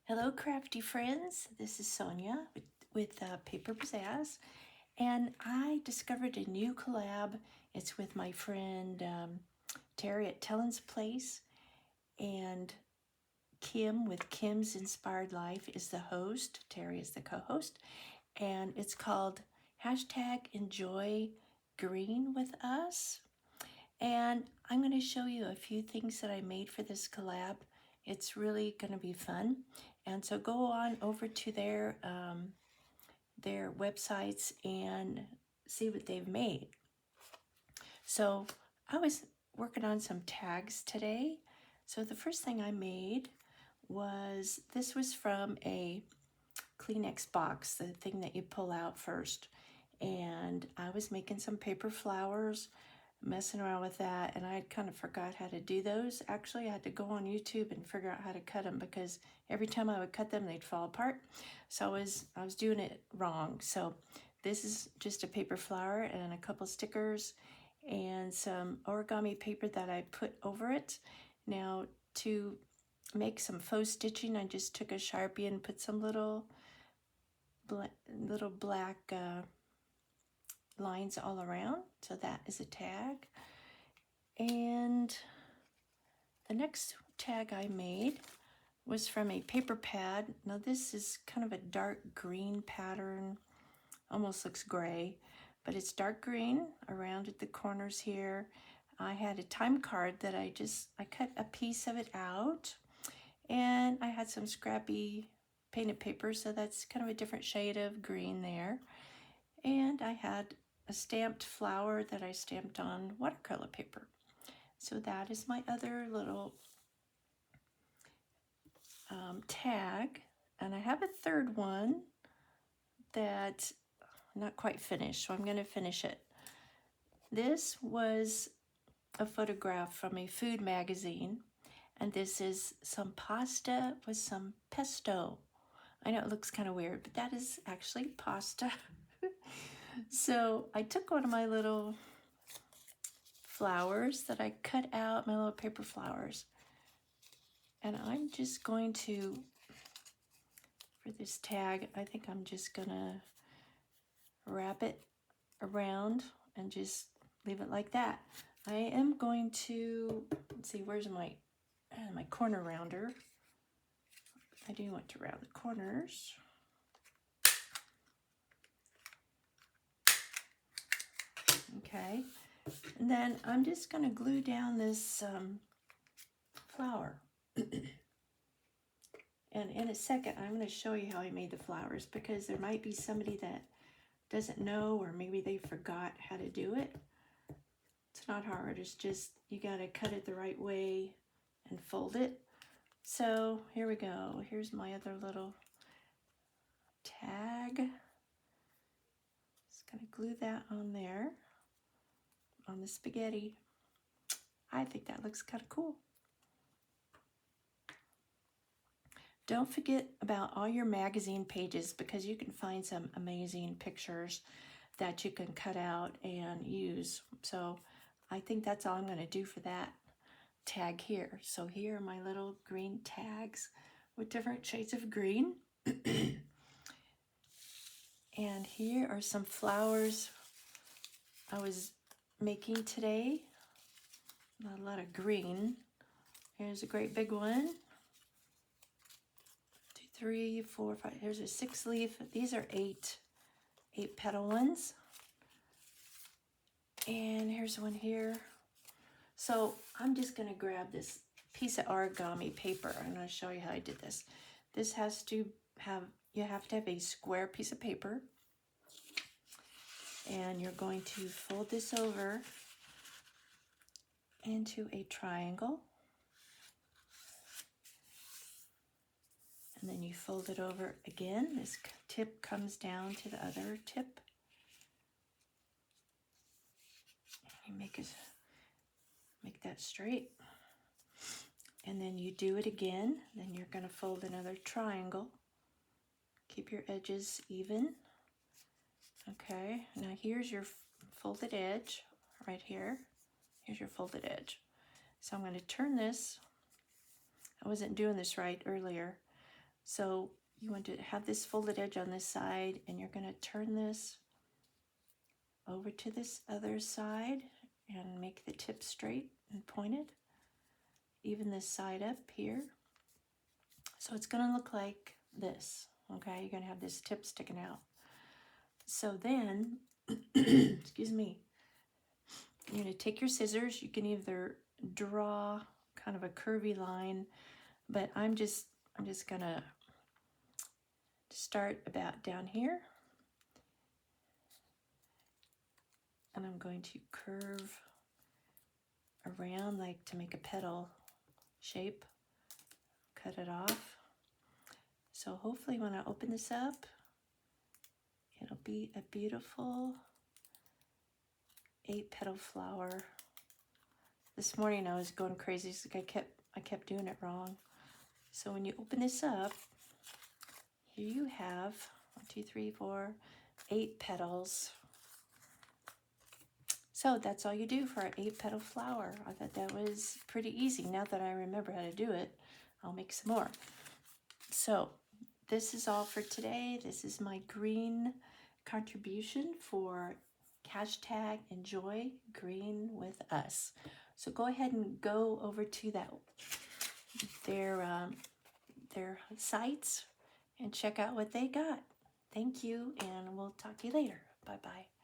Hello, crafty friends. This is Sonia with Paper Pizzazz, and I discovered a new collab. It's with my friend Terry at Tellen's Place, and Kim with Kim's Inspired Life is the host. Terry is the co-host, and it's called #Enjoy Green with Us. And I'm going to show you a few things that I made for this collab. It's really going to be fun. And so go on over to their websites and see what they've made. So I was working on some tags today. So the first thing I made was, this was from a Kleenex box, the thing that you pull out first. And I was making some paper flowers, messing around with that, and I kind of forgot how to do those. Actually, I had to go on YouTube and figure out how to cut them, because every time I would cut them, they'd fall apart. So I was doing it wrong. So this is just a paper flower and a couple stickers and some origami paper that I put over it. Now, to make some faux stitching, I just took a Sharpie and put some little black lines all around. So that is a tag. And the next tag I made was from a paper pad. Now this is kind of a dark green pattern, almost looks gray, but it's dark green around at the corners here. I had a time card that I cut a piece of it out, and I had some scrappy painted paper, so that's kind of a different shade of green there. And I had a stamped flower that I stamped on watercolor paper. So that is my other little tag. And I have a third one that I'm not quite finished, so I'm going to finish it. This was a photograph from a food magazine, and this is some pasta with some pesto. I know it looks kind of weird, but that is actually pasta. So I took one of my little flowers that I cut out, my little paper flowers, and I'm just going to, for this tag, I think I'm just gonna wrap it around and just leave it like that. I am going to, let's see, where's my corner rounder? I do want to round the corners. Okay, and then I'm just going to glue down this flower. And in a second, I'm going to show you how I made the flowers, because there might be somebody that doesn't know, or maybe they forgot how to do it. It's not hard, it's just you got to cut it the right way and fold it. So here we go. Here's my other little tag. Just going to glue that on there, on the spaghetti. I think that looks kind of cool. Don't forget about all your magazine pages, because you can find some amazing pictures that you can cut out and use. So I think that's all I'm going to do for that tag here. So here are my little green tags with different shades of green. And here are some flowers I was making today. A lot of green. Here's a great big one. 2, 3, 4, 5. Here's a 6 leaf. These are 8 petal ones. And here's one here. So I'm just going to grab this piece of origami paper. I'm going to show you how I did this. This has to have, you have to have a square piece of paper. And you're going to fold this over into a triangle. And then you fold it over again. This tip comes down to the other tip. You make that straight. And then you do it again. Then you're going to fold another triangle. Keep your edges even. Okay, now here's your folded edge right here. Here's your folded edge. So I'm going to turn this. I wasn't doing this right earlier. So you want to have this folded edge on this side, and you're going to turn this over to this other side and make the tip straight and pointed. Even this side up here. So it's going to look like this, okay? You're going to have this tip sticking out. So then, excuse me, you're going to take your scissors. You can either draw kind of a curvy line, but I'm just going to start about down here. And I'm going to curve around like to make a petal shape. Cut it off. So hopefully when I open this up, it'll be a beautiful 8-petal flower. This morning I was going crazy. It's like I kept doing it wrong. So when you open this up, here you have 1, 2, 3, 4, 8 petals. So that's all you do for an 8-petal flower. I thought that was pretty easy. Now that I remember how to do it, I'll make some more. So this is all for today. This is my green contribution for #enjoy green with us. So go ahead and go over to their sites and check out what they got. Thank you, and we'll talk to you later. Bye-bye.